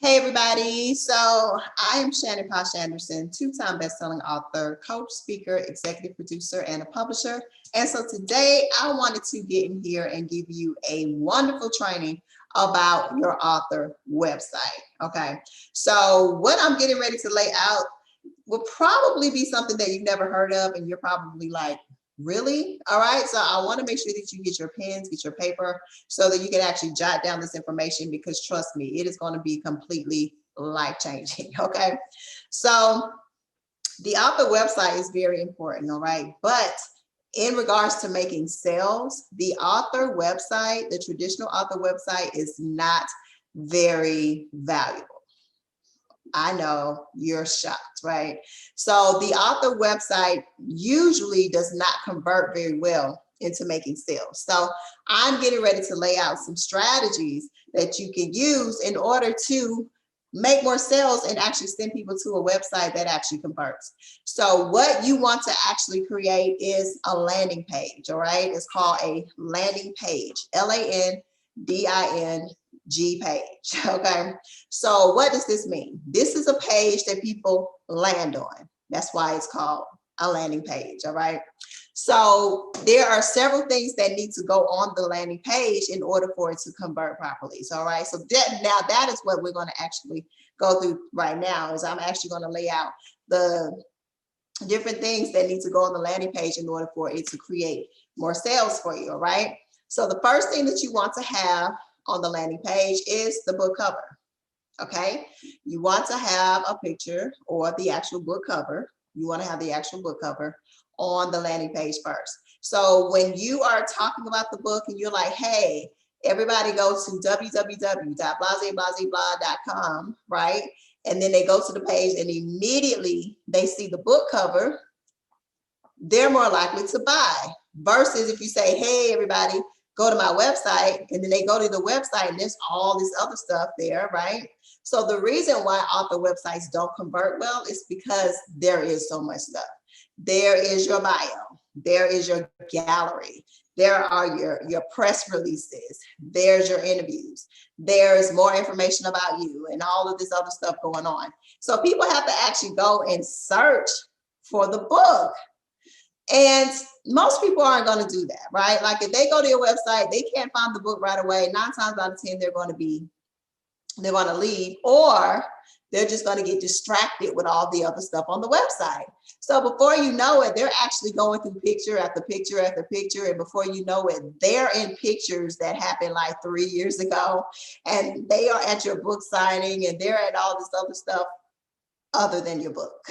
Hey everybody, so I am Shannon Posh Anderson, two-time best-selling author, coach, speaker, executive producer, and a publisher. And so today I wanted to get in here and give you a wonderful training about your author website. Okay, so what I'm getting ready to lay out will probably be something that you've never heard of, and you're probably like, really? All right, so I want to make sure that you get your pens, get your paper, so that you can actually jot down this information, because trust me, it is going to be completely life-changing. Okay, so the author website is very important. All right, but in regards to making sales, the author website, the traditional author website, is not very valuable. I know you're shocked, right? So the author website usually does not convert very well into making sales. So I'm getting ready to lay out some strategies that you can use in order to make more sales and actually send people to a website that actually converts. So what you want to actually create is a landing page. All right, it's called a landing page, LANDING page. Okay, so what does this mean? This is a page that people land on. That's why it's called a landing page. All right, so there are several things that need to go on the landing page in order for it to convert properly. So, all right, so that is what we're going to actually go through right now. Is I'm actually going to lay out the different things that need to go on the landing page in order for it to create more sales for you. All right, so the first thing that you want to have on the landing page is the book cover. Okay, you want to have a picture or the actual book cover. You want to have the actual book cover on the landing page first. So when you are talking about the book and you're like, hey, everybody go to www.blahblah.com, right? And then they go to the page and immediately they see the book cover, they're more likely to buy. Versus if you say, hey, everybody, go to my website, and then they go to the website and there's all this other stuff there, right? So the reason why author websites don't convert well is because there is so much stuff. There is your bio, there is your gallery, there are your press releases, there's your interviews, there's more information about you and all of this other stuff going on. So people have to actually go and search for the book. And most people aren't going to do that, right? Like if they go to your website, they can't find the book right away. 9 times out of 10, they're going to leave, or they're just going to get distracted with all the other stuff on the website. So before you know it, they're actually going through picture after picture after picture. And before you know it, they're in pictures that happened like 3 years ago. And they are at your book signing and they're at all this other stuff other than your book.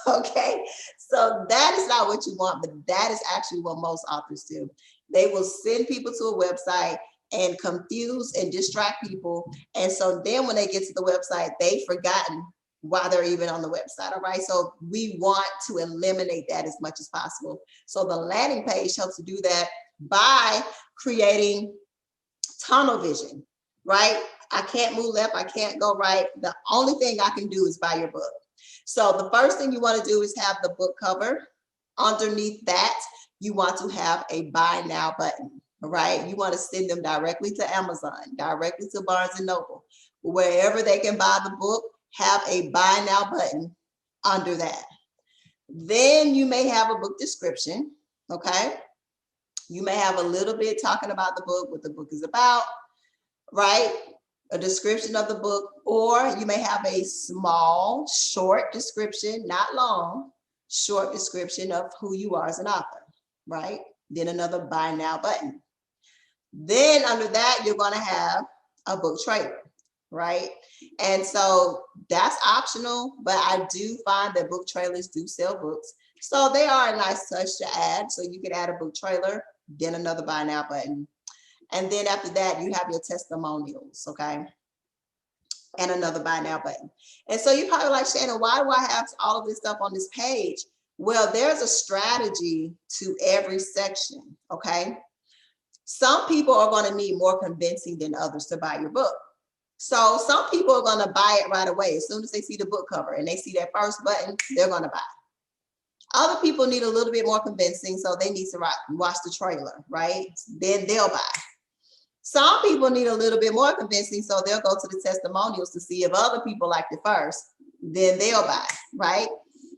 Okay, so that is not what you want, but that is actually what most authors do. They will send people to a website and confuse and distract people. And so then when they get to the website, they've forgotten why they're even on the website. All right, so we want to eliminate that as much as possible. So the landing page helps to do that by creating tunnel vision, right? I can't move left, I can't go right. The only thing I can do is buy your book. So the first thing you want to do is have the book cover. Underneath that, you want to have a buy now button, right? You want to send them directly to Amazon, directly to Barnes and Noble, wherever they can buy the book, have a buy now button under that. Then you may have a book description, okay? You may have a little bit talking about the book, what the book is about, right? A description of the book, or you may have a small, short description, not long, short description of who you are as an author, right? Then another buy now button. Then under that, you're going to have a book trailer, right? And so that's optional, but I do find that book trailers do sell books. So they are a nice touch to add. So you can add a book trailer, then another buy now button. And then after that, you have your testimonials, okay? And another buy now button. And so you're probably like, Shannon, why do I have all of this stuff on this page? Well, there's a strategy to every section, okay? Some people are going to need more convincing than others to buy your book. So some people are going to buy it right away. As soon as they see the book cover and they see that first button, they're going to buy. Other people need a little bit more convincing, so they need to watch the trailer, right? Then they'll buy. Some people need a little bit more convincing, so they'll go to the testimonials to see if other people liked it first, then they'll buy, right?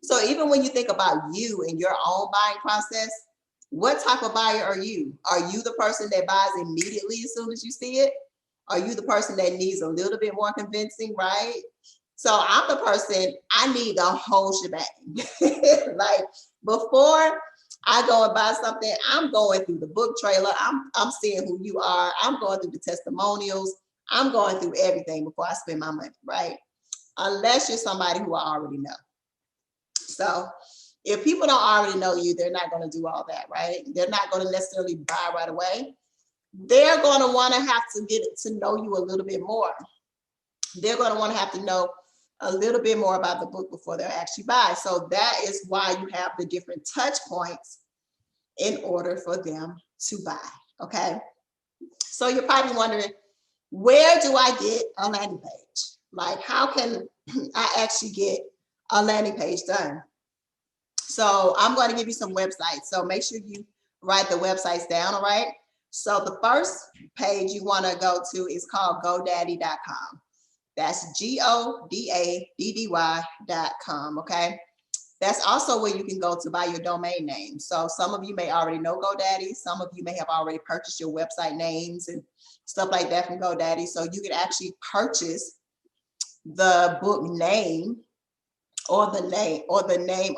So even when you think about you and your own buying process, what type of buyer are you? Are you the person that buys immediately as soon as you see it? Are you the person that needs a little bit more convincing, right? So I'm the person, I need the whole shebang. Like before I go and buy something, I'm going through the book trailer. I'm seeing who you are. I'm going through the testimonials. I'm going through everything before I spend my money, right? Unless you're somebody who I already know. So if people don't already know you, they're not going to do all that, right? They're not going to necessarily buy right away. They're going to want to have to get to know you a little bit more. They're going to want to have to know a little bit more about the book before they'll actually buy. So that is why you have the different touch points in order for them to buy, okay? So you're probably wondering, where do I get a landing page? Like, how can I actually get a landing page done? So I'm going to give you some websites. So make sure you write the websites down, all right? So the first page you want to go to is called GoDaddy.com. That's GoDaddy.com, okay? That's also where you can go to buy your domain name. So some of you may already know GoDaddy. Some of you may have already purchased your website names and stuff like that from GoDaddy. So you can actually purchase the book name or the name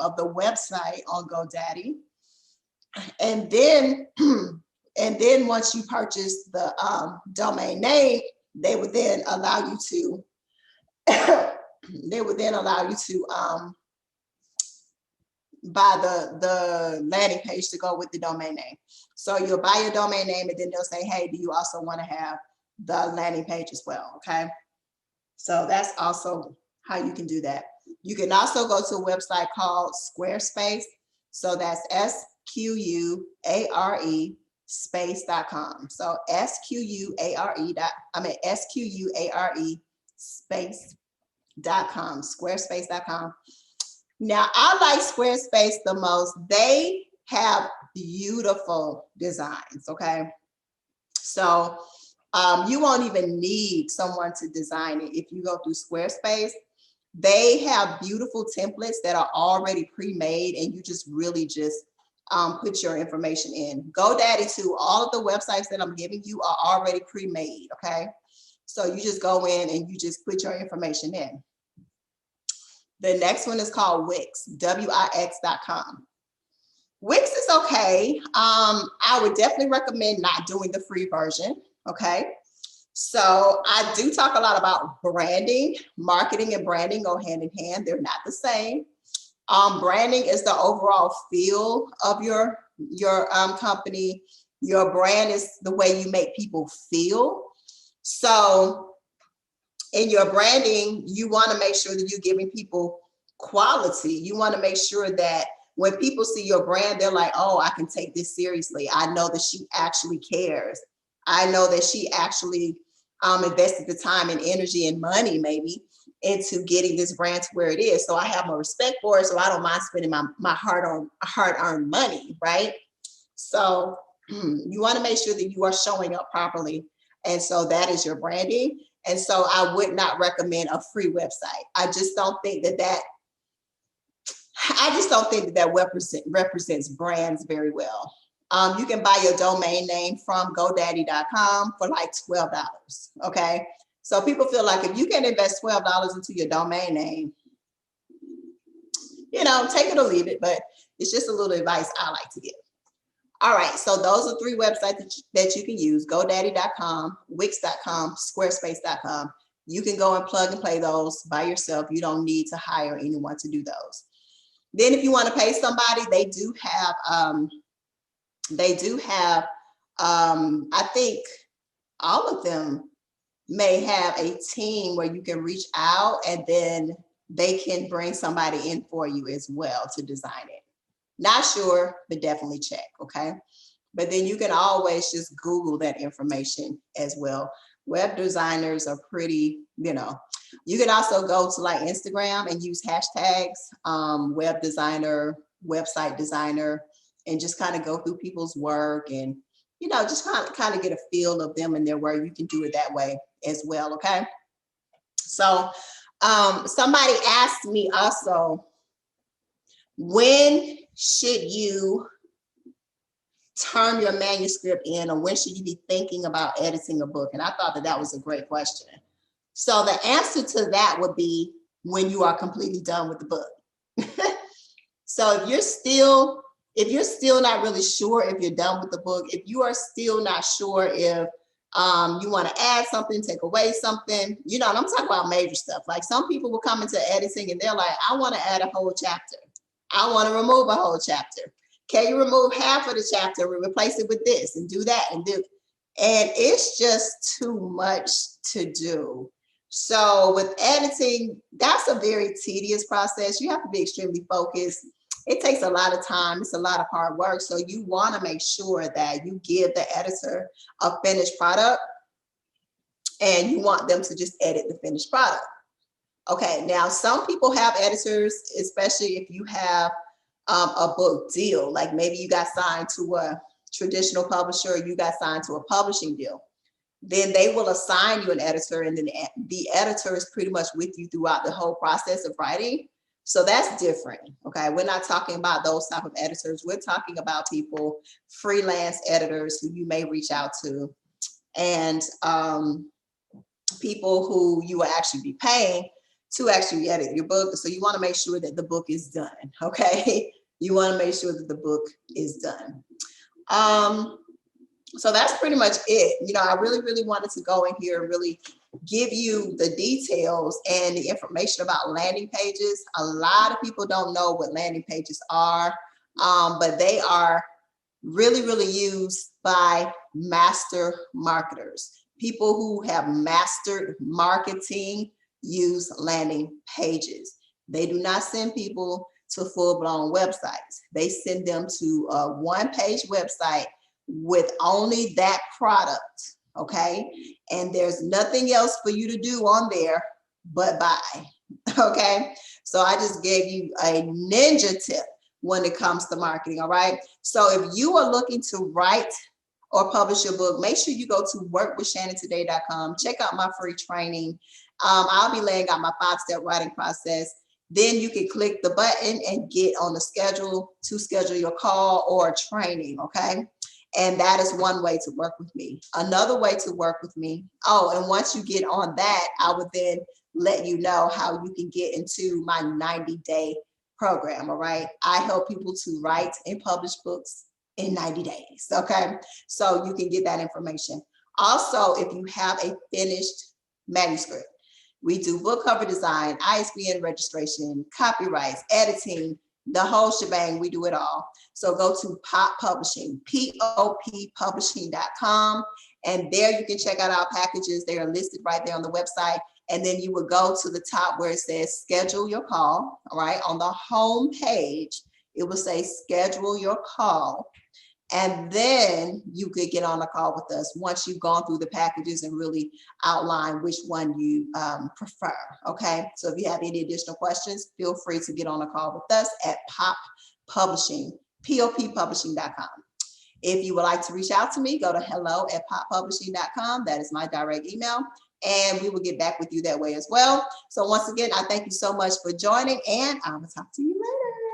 of the website on GoDaddy. And then, once you purchase the domain name, they would then allow you to buy the landing page to go with the domain name. So you'll buy your domain name and then they'll say, hey, do you also want to have the landing page as well? Okay. So that's also how you can do that. You can also go to a website called Squarespace. So that's SQUARE space.com. So SQUARE space.com, squarespace.com. Now, I like Squarespace the most. They have beautiful designs, okay? So you won't even need someone to design it if you go through Squarespace. They have beautiful templates that are already pre-made and you just really just put your information in. GoDaddy too, all of the websites that I'm giving you are already pre-made, okay? So you just go in and you just put your information in. The next one is called Wix, Wix.com. Wix is okay. I would definitely recommend not doing the free version, okay? So I do talk a lot about branding. Marketing and branding go hand in hand. They're not the same. Branding is the overall feel of your company. Your brand is the way you make people feel. So in your branding, you want to make sure that you're giving people quality. You want to make sure that when people see your brand, they're like, oh, I can take this seriously. I know that she actually cares. I know that she actually invested the time and energy and money maybe into getting this brand to where it is. So I have more respect for it. So I don't mind spending my hard-earned money, right? So you want to make sure that you are showing up properly. And so that is your branding. And so I would not recommend a free website. I just don't think that represents brands very well. You can buy your domain name from GoDaddy.com for like $12, okay? So people feel like if you can invest $12 into your domain name, you know, take it or leave it, but it's just a little advice I like to give. All right, so those are 3 websites that you can use: GoDaddy.com, Wix.com, Squarespace.com. You can go and plug and play those by yourself. You don't need to hire anyone to do those. Then if you want to pay somebody, they do have, I think all of them may have a team where you can reach out and then they can bring somebody in for you as well to design it. Not sure, but definitely check, okay? But then you can always just Google that information as well. Web designers are pretty, you know. You can also go to like Instagram and use hashtags, web designer, website designer, and just kind of go through people's work and, just kind of get a feel of them and their work. You can do it that way as well. Okay. So somebody asked me also, when should you turn your manuscript in, or when should you be thinking about editing a book? And I thought that was a great question. So the answer to that would be when you are completely done with the book. So if you're still not really sure if you're done with the book, if you are still not sure if you want to add something, take away something, and I'm talking about major stuff. Like some people will come into editing and they're like, I want to add a whole chapter. I want to remove a whole chapter. Can you remove half of the chapter and replace it with this and do that and do? And it's just too much to do. So with editing, that's a very tedious process. You have to be extremely focused. It takes a lot of time. It's a lot of hard work. So you want to make sure that you give the editor a finished product, and you want them to just edit the finished product. Okay, now some people have editors, especially if you have a book deal, like maybe you got signed to a traditional publisher, or you got signed to a publishing deal. Then they will assign you an editor, and then the editor is pretty much with you throughout the whole process of writing. So that's different. Okay, we're not talking about those type of editors. We're talking about people, freelance editors who you may reach out to, and people who you will actually be paying to actually edit your book. So you want to make sure that the book is done. Okay, you want to make sure that the book is done. So that's pretty much it. I really, really wanted to go in here and really give you the details and the information about landing pages. A lot of people don't know what landing pages are, but they are really, really used by master marketers. People who have mastered marketing use landing pages. They do not send people to full-blown websites. They send them to a one-page website with only that product, okay? And there's nothing else for you to do on there but buy, okay? So I just gave you a ninja tip when it comes to marketing, all right? So if you are looking to write or publish your book, make sure you go to workwithshannontoday.com. Check out my free training. I'll be laying out my 5-step writing process. Then you can click the button and get on the schedule to schedule your call or training, okay? And that is one way to work with me. Another way to work with me, and once you get on that, I would then let you know how you can get into my 90-day program, all right? I help people to write and publish books in 90 days, okay? So you can get that information. Also, if you have a finished manuscript, we do book cover design, ISBN registration, copyrights, editing, the whole shebang. We do it all. So go to POP Publishing, POPpublishing.com, and there you can check out our packages. They are listed right there on the website. And then you would go to the top where it says schedule your call, all right? On the home page, it will say schedule your call. And then you could get on a call with us once you've gone through the packages and really outline which one you prefer, okay? So if you have any additional questions, feel free to get on a call with us at POP Publishing, POPpublishing.com. If you would like to reach out to me, go to hello@poppublishing.com. That is my direct email, and we will get back with you that way as well. So once again, I thank you so much for joining, and I will talk to you later.